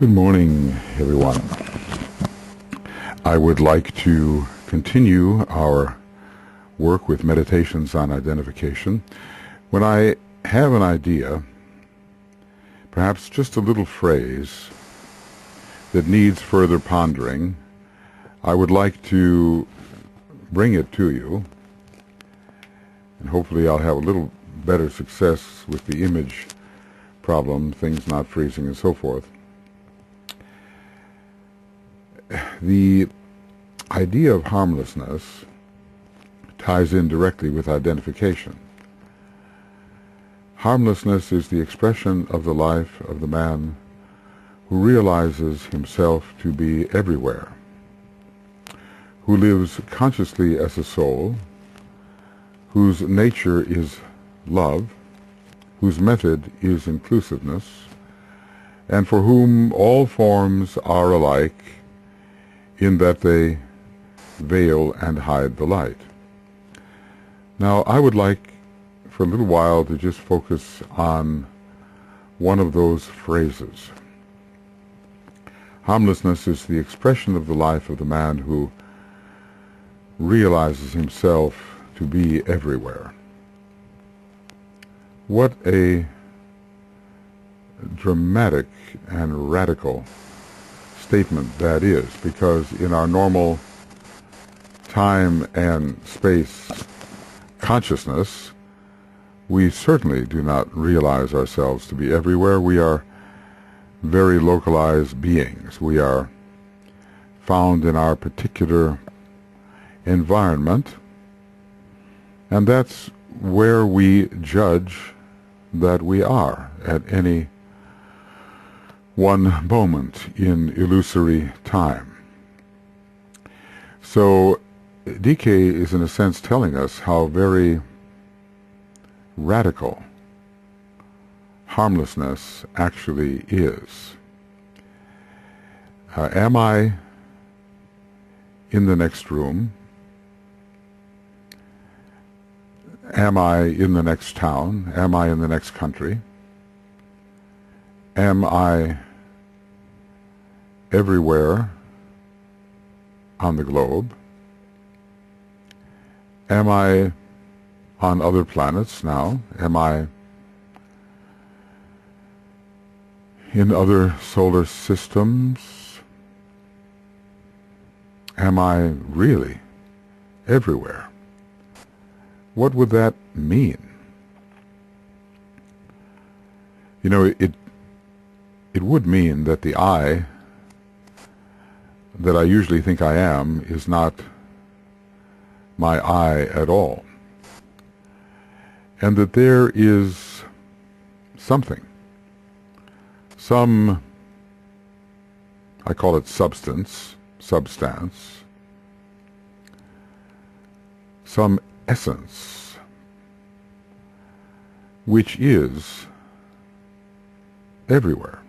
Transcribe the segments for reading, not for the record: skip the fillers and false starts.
Good morning, everyone. I would like to continue our work with meditations on identification. When I have an idea, perhaps just a little phrase that needs further pondering, I would like to bring it to you, and hopefully I'll have a little better success with the image problem, things not freezing and so forth. The idea of harmlessness ties in directly with identification. Harmlessness is the expression of the life of the man who realizes himself to be everywhere, who lives consciously as a soul, whose nature is love, whose method is inclusiveness, and for whom all forms are alike in that they veil and hide the light. Now, I would like for a little while to just focus on one of those phrases. Harmlessness is the expression of the life of the man who realizes himself to be everywhere. What a dramatic and radical statement that is, because in our normal time and space consciousness, we certainly do not realize ourselves to be everywhere. We are very localized beings. We are found in our particular environment, and that's where we judge that we are at any one moment in illusory time. So DK is in a sense telling us how very radical harmlessness actually is. Am I in the next room? Am I in the next town? Am I in the next country? Am I everywhere on the globe? Am I on other planets now? Am I in other solar systems? Am I really everywhere? What would that mean? You know, it would mean that the I that I usually think I am is not my I at all, and that there is something, some, I call it substance, some essence, which is everywhere.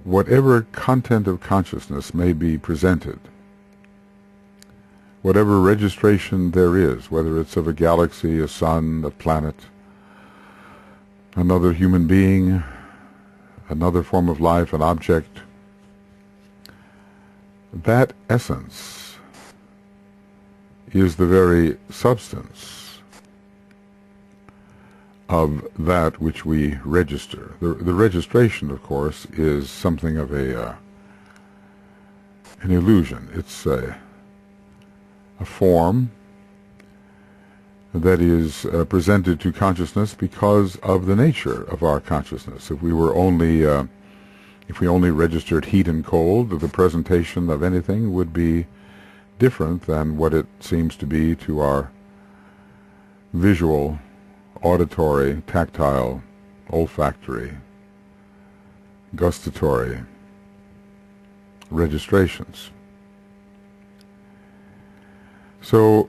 Whatever content of consciousness may be presented, whatever registration there is, whether it's of a galaxy, a sun, a planet, another human being, another form of life, an object, that essence is the very substance of that which we register. The registration, of course, is something of an illusion. It's a form that is presented to consciousness because of the nature of our consciousness. If we only registered heat and cold, the presentation of anything would be different than what it seems to be to our visual, auditory, tactile, olfactory, gustatory registrations. So,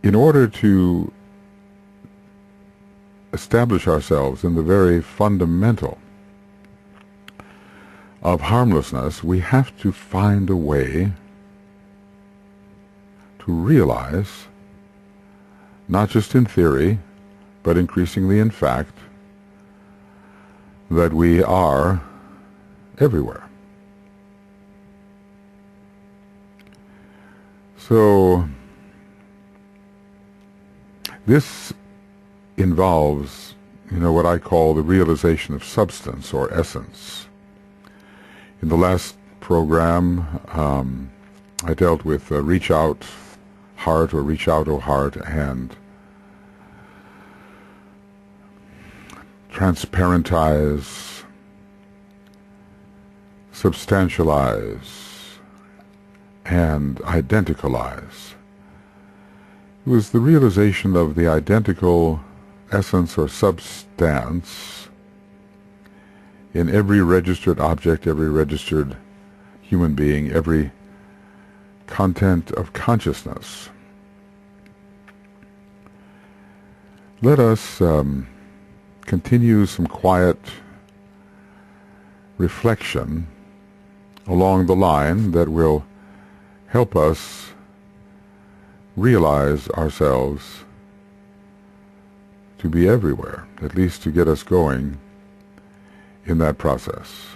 in order to establish ourselves in the very fundamental of harmlessness, we have to find a way to realize, not just in theory, but increasingly in fact, that we are everywhere. So this involves, what I call the realization of substance or essence. In the last program, I dealt with reach out heart, or reach out, O heart, and transparentize, substantialize, and identicalize. It was the realization of the identical essence or substance in every registered object, every registered human being, every content of consciousness. Let us continue some quiet reflection along the line that will help us realize ourselves to be everywhere, at least to get us going in that process.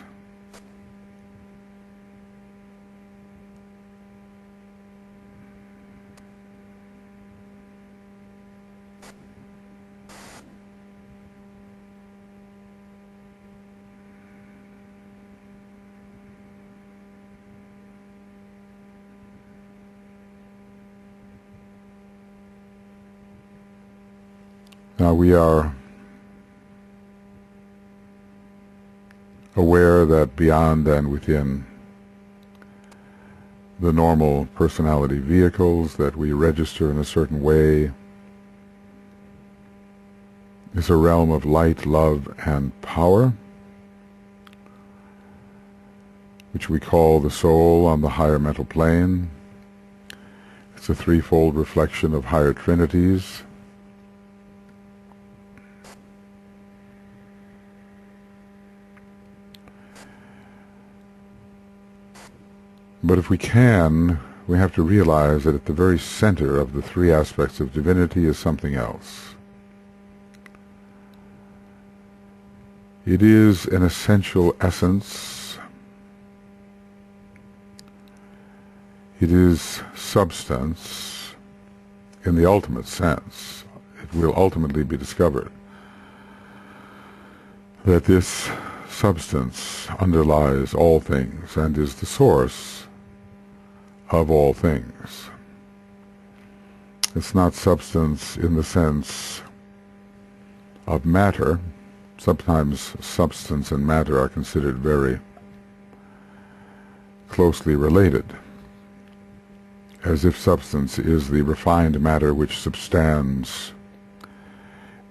Now we are aware that beyond and within the normal personality vehicles that we register in a certain way is a realm of light, love, and power, which we call the soul on the higher mental plane. It's a threefold reflection of higher trinities. But if we can, we have to realize that at the very center of the three aspects of divinity is something else. It is an essential essence. It is substance in the ultimate sense. It will ultimately be discovered that this substance underlies all things and is the source of all things. It's not substance in the sense of matter. Sometimes substance and matter are considered very closely related, as if substance is the refined matter which substands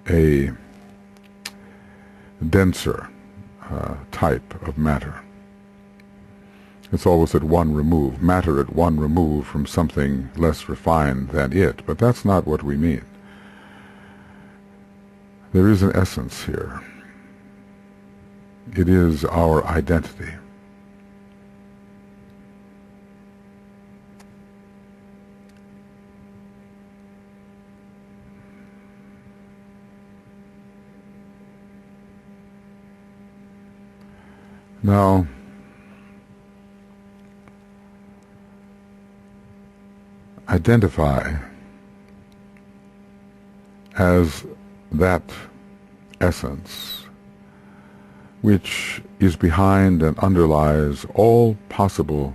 a denser type of matter. It's always at one remove, matter at one remove from something less refined than it, but that's not what we mean. There is an essence here. It is our identity. Now, identify as that essence which is behind and underlies all possible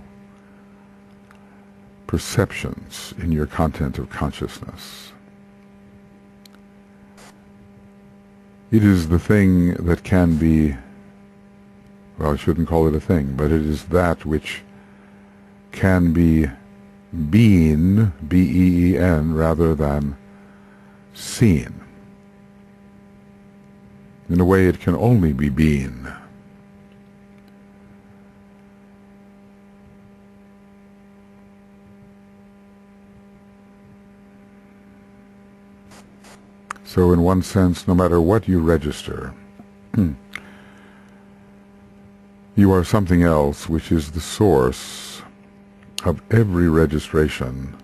perceptions in your content of consciousness. It is the thing that can be, well, I shouldn't call it a thing, but it is that which can be been, B-E-E-N, rather than seen. In a way, it can only be been. So in one sense, no matter what you register, you are something else which is the source of every registration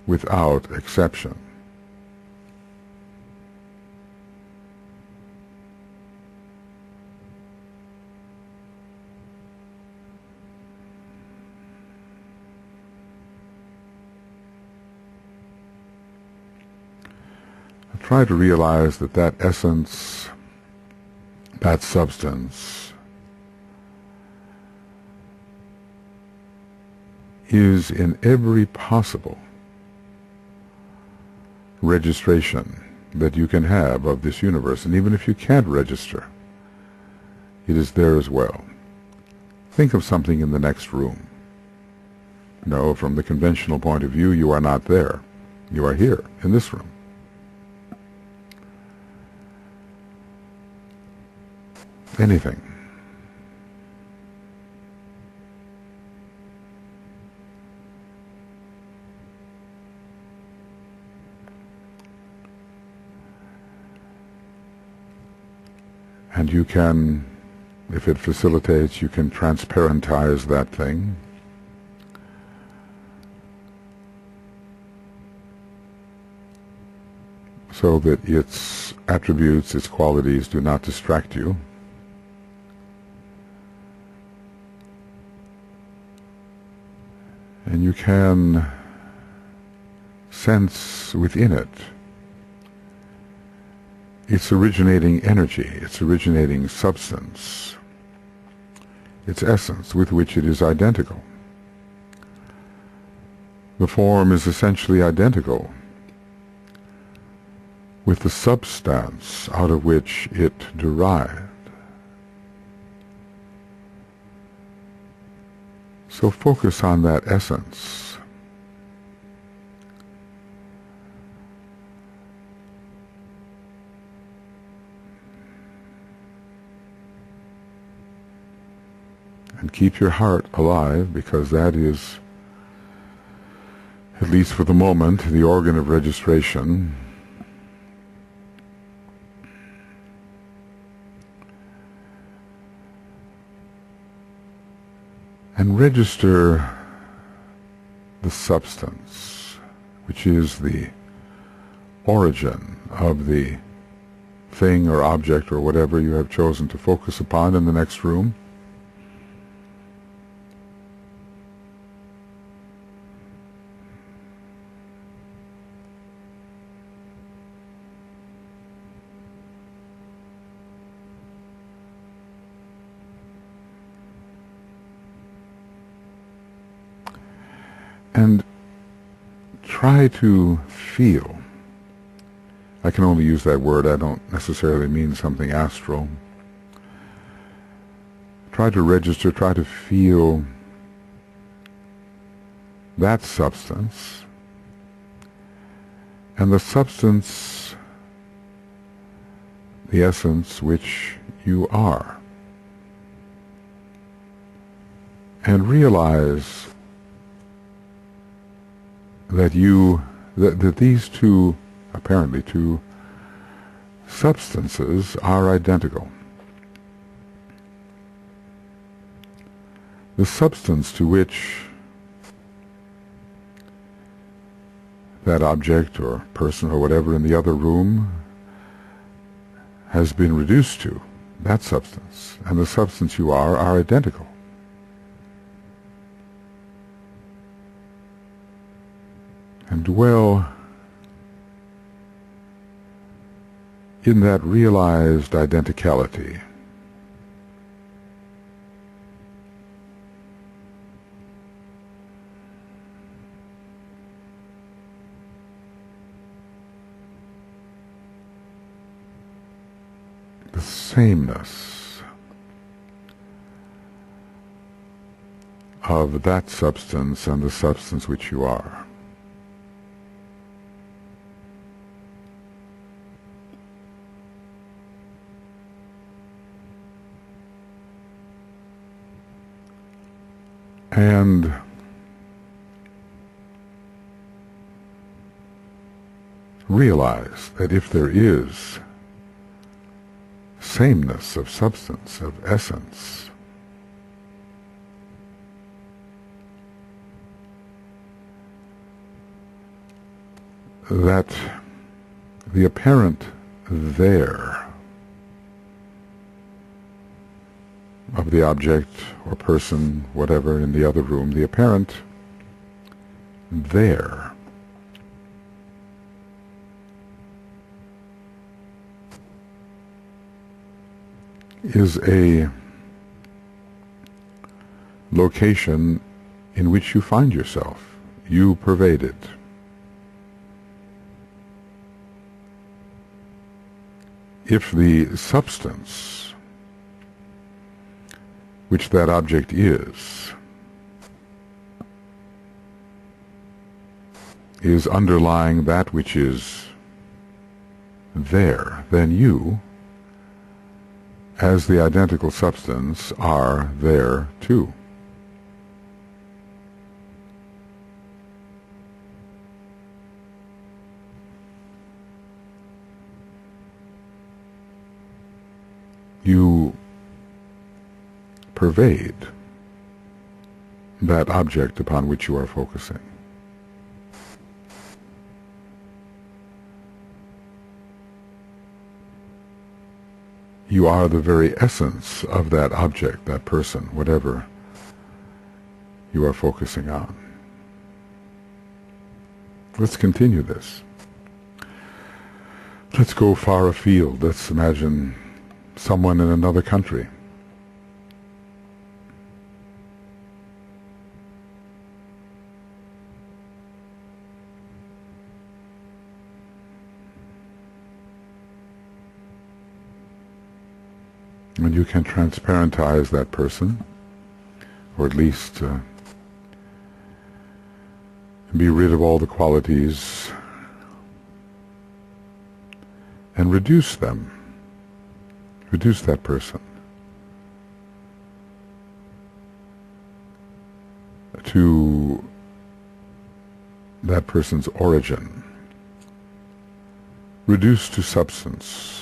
without exception. try to realize that that essence, that substance, is in every possible registration that you can have of this universe. And even if you can't register, it is there as well. Think of something in the next room. No, from the conventional point of view, you are not there. You are here, in this room. Anything. And you can, if it facilitates, you can transparentize that thing. So that its attributes, its qualities do not distract you. And you can sense within it its originating energy, its originating substance, its essence with which it is identical. The form is essentially identical with the substance out of which it derived. So focus on that essence. And keep your heart alive, because that is, at least for the moment, the organ of registration. And register the substance, which is the origin of the thing or object or whatever you have chosen to focus upon in the next room. And try to feel. I can only use that word, I don't necessarily mean something astral. Try to register, try to feel that substance, and the substance, the essence which you are. And realize that that these two, apparently two substances, are identical. The substance to which that object or person or whatever in the other room has been reduced to, that substance, and the substance you are identical. And dwell in that realized identicality. The sameness of that substance and the substance which you are. And realize that if there is sameness of substance, of essence, that the apparent there of the object or person, whatever, in the other room, the apparent there is a location in which you find yourself. You pervade it. If the substance which that object is underlying that which is there, then you, as the identical substance, are there too. You pervade that object upon which you are focusing. You are the very essence of that object, that person, whatever you are focusing on. Let's continue this. Let's go far afield. Let's imagine someone in another country. And you can transparentize that person, or at least be rid of all the qualities and reduce them. Reduce that person to that person's origin. Reduce to substance.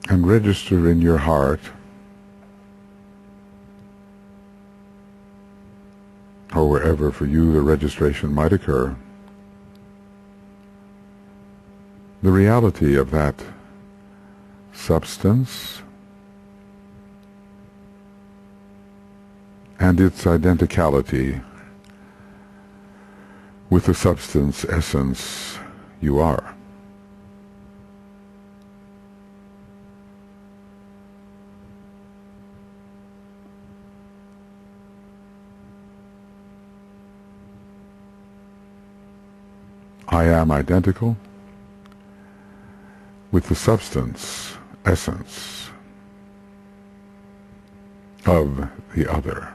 And register in your heart, or wherever for you the registration might occur, the reality of that substance and its identicality with the substance essence you are. I am identical with the substance, essence of the other.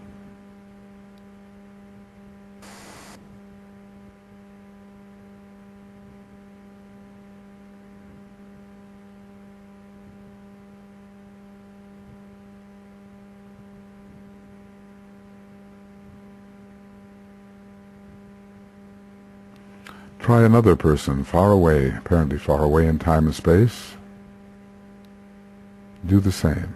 Try another person, far away, apparently far away in time and space. Do the same.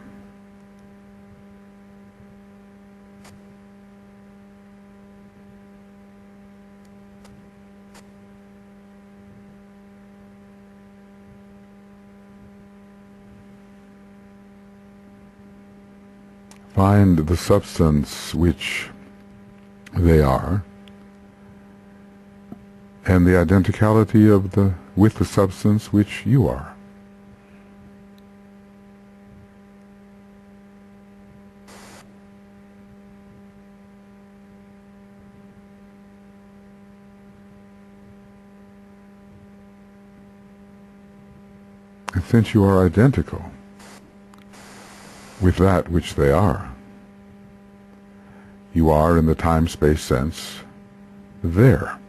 Find the substance which they are, and the identicality of with the substance which you are. And since you are identical with that which they are, you are, in the time-space sense, there.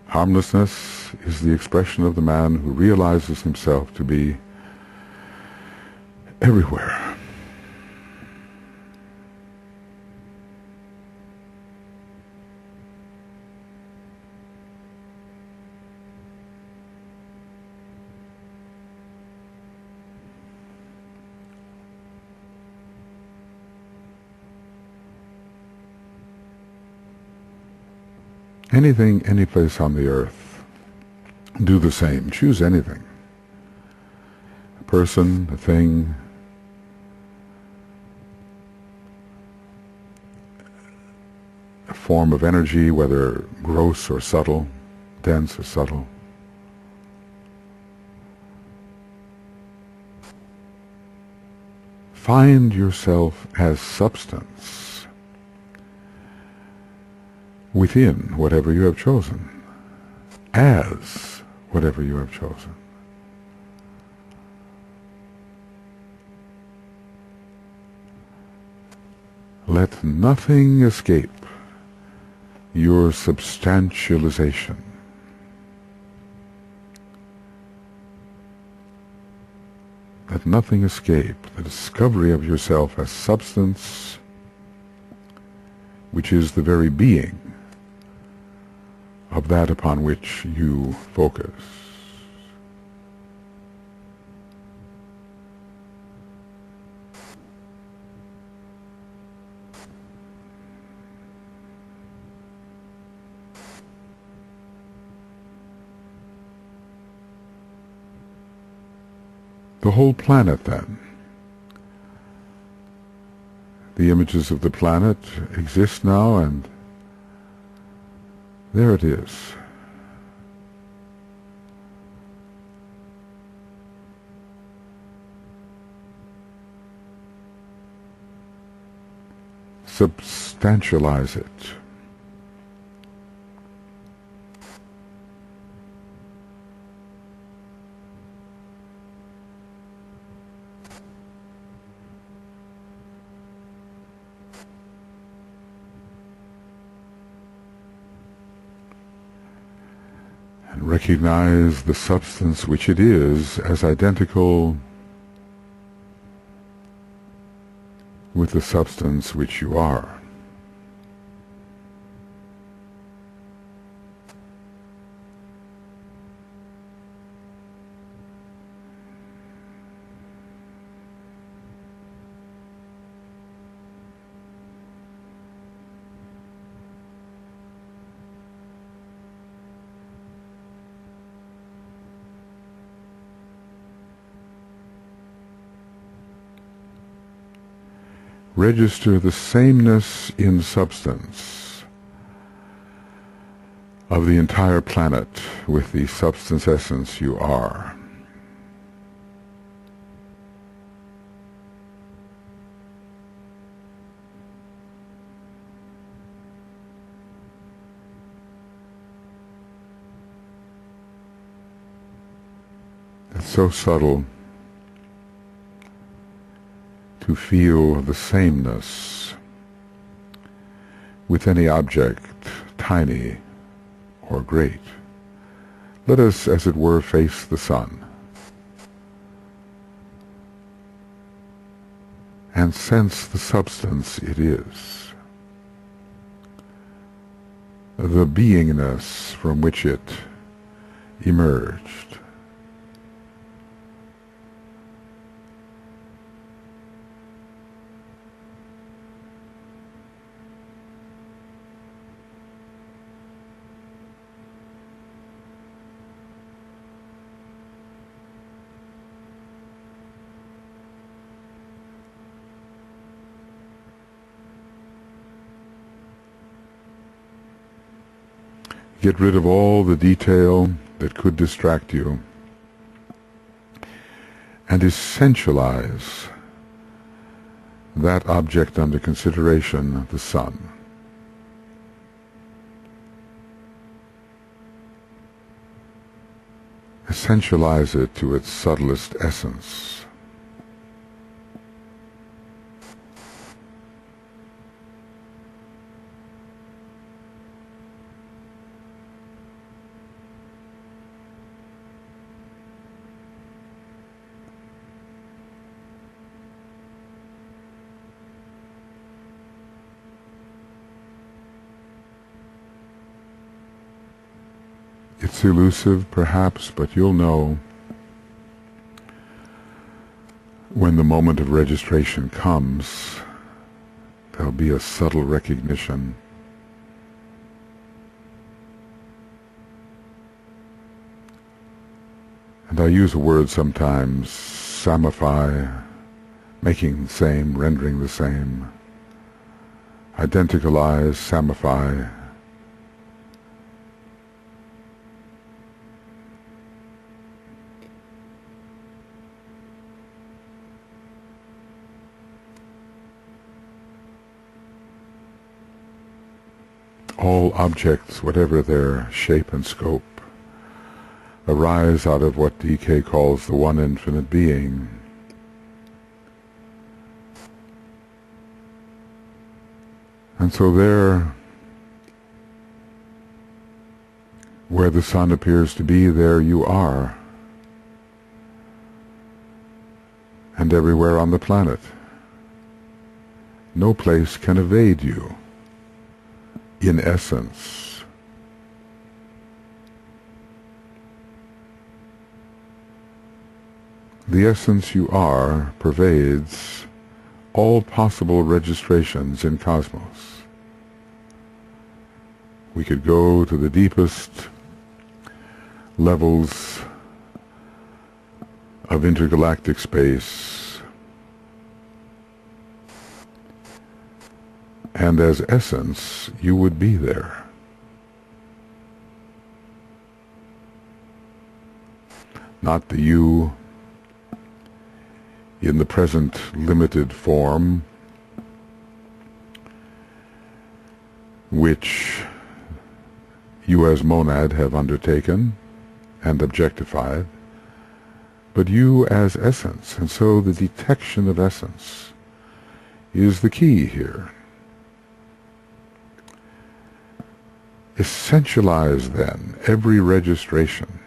Harmlessness is the expression of the man who realizes himself to be everywhere. anything, any place on the earth. Do the same. Choose anything. A person, a thing, a form of energy, whether gross or subtle, dense or subtle. Find yourself as substance within whatever you have chosen, as whatever you have chosen. Let nothing escape your substantialization. Let nothing escape the discovery of yourself as substance, which is the very being of that upon which you focus. The whole planet, then. The images of the planet exist now, and there it is. Substantialize it. And recognize the substance which it is as identical with the substance which you are. Register the sameness in substance of the entire planet with the substance essence you are. It's so subtle to feel the sameness with any object, tiny or great. Let us, as it were, face the sun and sense the substance it is, the beingness from which it emerged. Get rid of all the detail that could distract you and essentialize that object under consideration, the sun. Essentialize it to its subtlest essence. It's elusive, perhaps, but you'll know when the moment of registration comes. There'll be a subtle recognition And I use a word sometimes, samify, making the same, rendering the same. Identicalize, samify. All objects, whatever their shape and scope, arise out of what DK calls the one infinite being. And so there, where the sun appears to be, there you are. And everywhere on the planet. No place can evade you, in essence. The essence you are pervades all possible registrations in cosmos. We could go to the deepest levels of intergalactic space, and as essence you would be there. Not the you in the present limited form, which you as monad have undertaken and objectified, but you as essence. And so the detection of essence is the key here. Essentialize then every registration.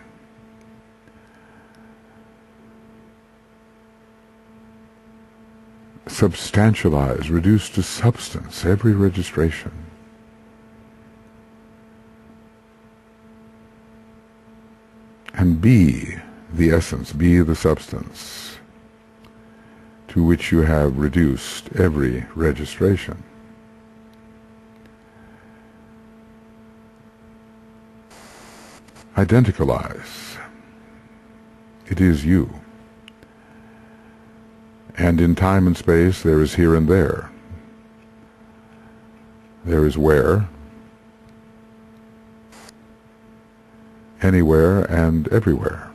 Substantialize, reduce to substance every registration. And be the essence, be the substance to which you have reduced every registration. Identicalize. It is you. And in time and space there is here and there. There is where, anywhere and everywhere.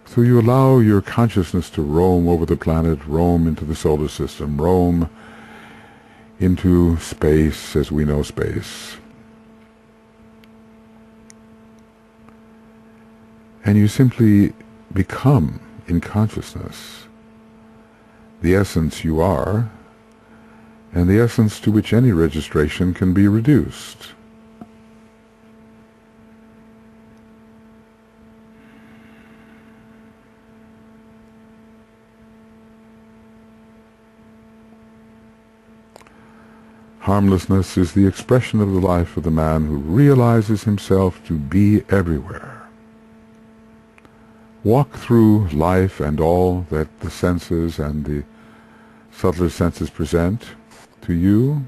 So you allow your consciousness to roam over the planet, roam into the solar system, roam into space as we know space. And you simply become, in consciousness, the essence you are, and the essence to which any registration can be reduced. Harmlessness is the expression of the life of the man who realizes himself to be everywhere. Walk through life and all that the senses and the subtler senses present to you,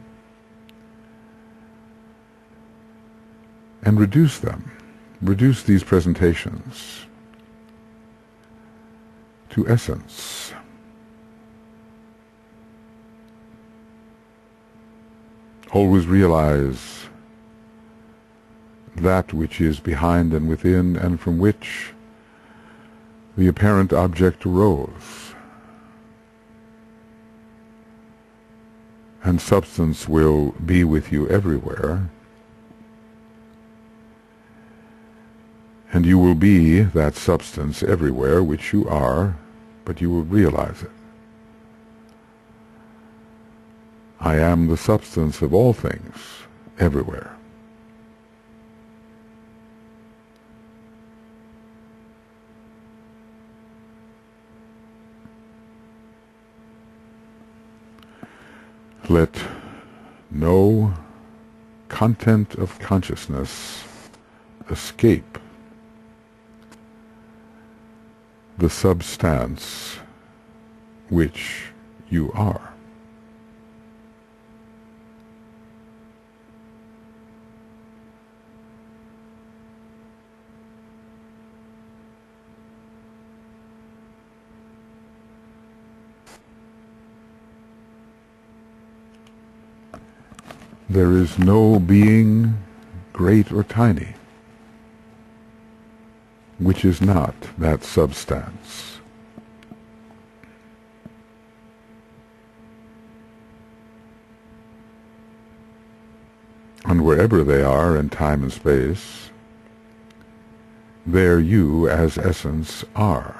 and reduce them, reduce these presentations to essence. Always realize that which is behind and within, and from which the apparent object arose. And substance will be with you everywhere, and you will be that substance everywhere which you are, but you will realize it. I am the substance of all things, everywhere. Let no content of consciousness escape the substance which you are. there is no being, great or tiny, which is not that substance. And wherever they are in time and space, there you as essence are.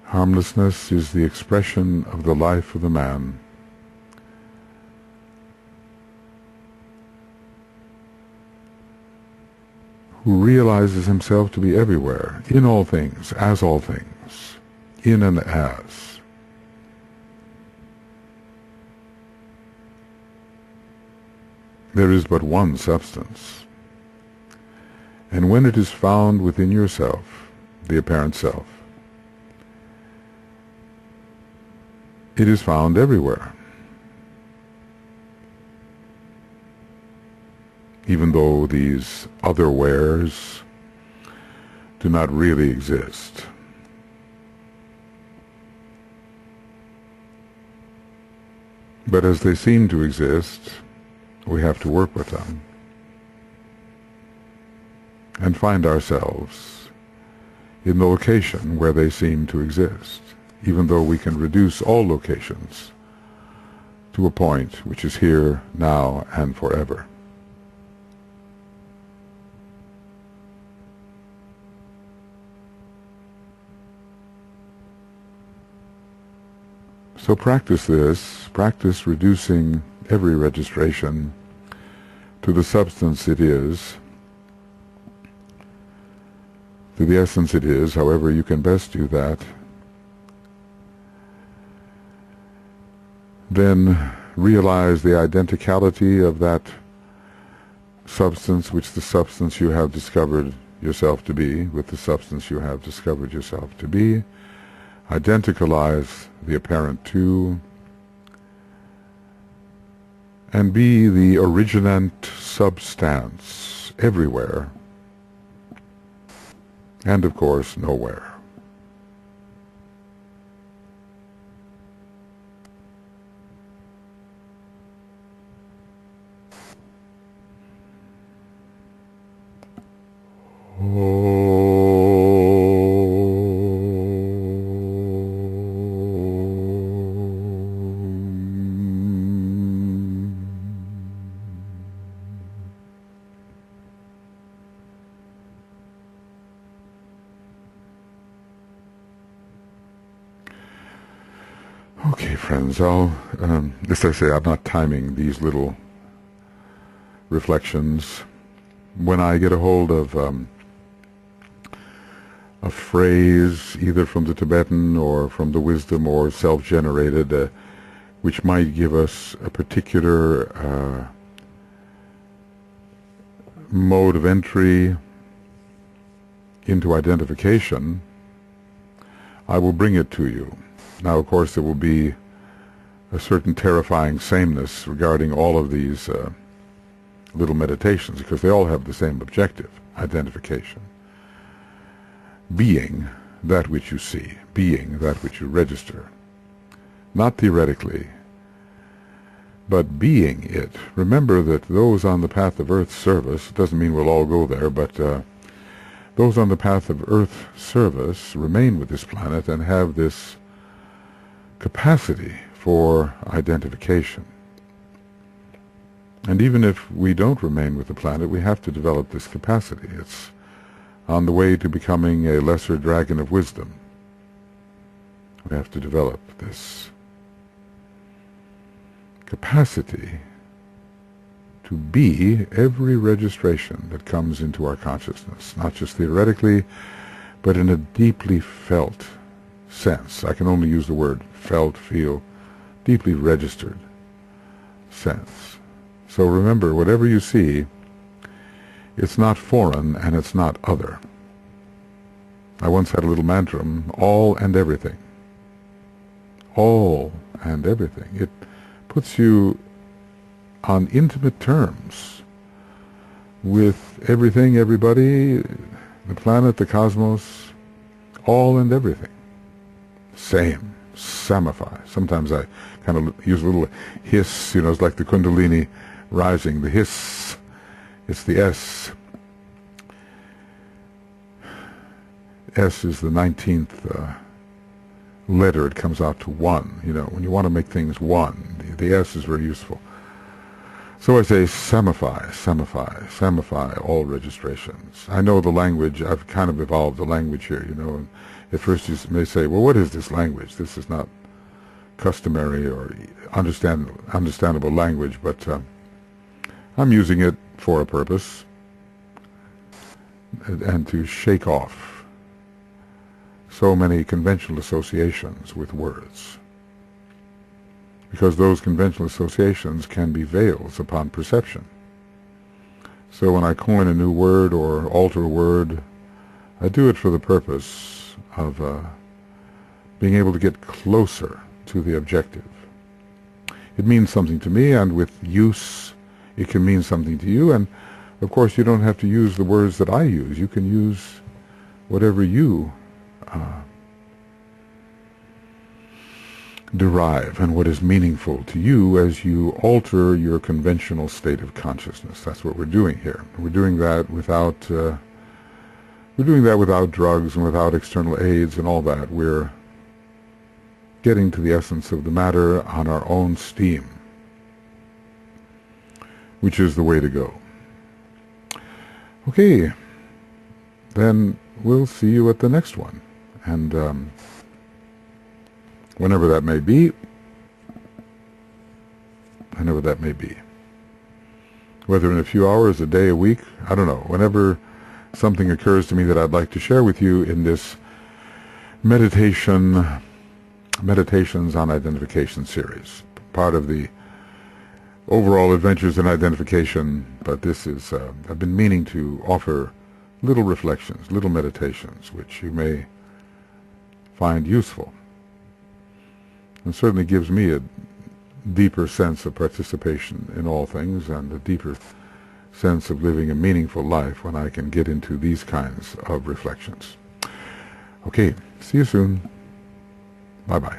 Harmlessness is the expression of the life of the man who realizes himself to be everywhere, in all things, as all things, in and as. There is but one substance, and when it is found within yourself, the apparent self, it is found everywhere, even though these other wares do not really exist. But as they seem to exist, we have to work with them and find ourselves in the location where they seem to exist, even though we can reduce all locations to a point which is here, now, and forever. So practice this, practice reducing every registration to the substance it is, to the essence it is, however you can best do that. Then realize the identicality of that substance, which the substance you have discovered yourself to be, with the substance you have discovered yourself to be. Identicalize the apparent two, and be the originant substance everywhere, and of course nowhere. Okay, friends, as I say, I'm not timing these little reflections. When I get a hold of a phrase, either from the Tibetan or from the wisdom or self-generated, which might give us a particular mode of entry into identification, I will bring it to you. Now, of course, there will be a certain terrifying sameness regarding all of these little meditations, because they all have the same objective, identification. Being that which you see, being that which you register. Not theoretically, but being it. Remember that those on the path of Earth service, doesn't mean we'll all go there, but those on the path of Earth service remain with this planet and have this capacity for identification. And even if we don't remain with the planet, we have to develop this capacity. It's on the way to becoming a lesser dragon of wisdom. We have to develop this capacity to be every registration that comes into our consciousness, not just theoretically, but in a deeply felt sense. I can only use the word felt, feel, deeply registered sense. So remember, whatever you see It's not foreign and it's not other. I once had a little mantra, all and everything. All and everything. It puts you on intimate terms with everything, everybody, the planet, the cosmos, all and everything. Same. Samify. Sometimes I kind of use a little hiss, it's like the Kundalini rising, the hiss. It's the S. S is the 19th letter. It comes out to one. When you want to make things one, the S is very useful. So I say samify, samify, samify all registrations. I know the language. I've kind of evolved the language here, and at first you may say, well, what is this language? This is not customary or understandable language, but I'm using it for a purpose and to shake off so many conventional associations with words. Because those conventional associations can be veils upon perception. So when I coin a new word or alter a word, I do it for the purpose of being able to get closer to the objective. It means something to me, and with use, it can mean something to you. And of course, you don't have to use the words that I use. You can use whatever you derive and what is meaningful to you as you alter your conventional state of consciousness. That's what we're doing here. We're doing that without drugs and without external aids and all that. We're getting to the essence of the matter on our own steam, which is the way to go. Okay, then we'll see you at the next one. And whenever that may be, whether in a few hours, a day, a week, I don't know, whenever something occurs to me that I'd like to share with you in this Meditations on Identification series, part of the overall Adventures in Identification, but this is, I've been meaning to offer little reflections, little meditations, which you may find useful. And certainly gives me a deeper sense of participation in all things and a deeper sense of living a meaningful life when I can get into these kinds of reflections. Okay, see you soon. Bye-bye.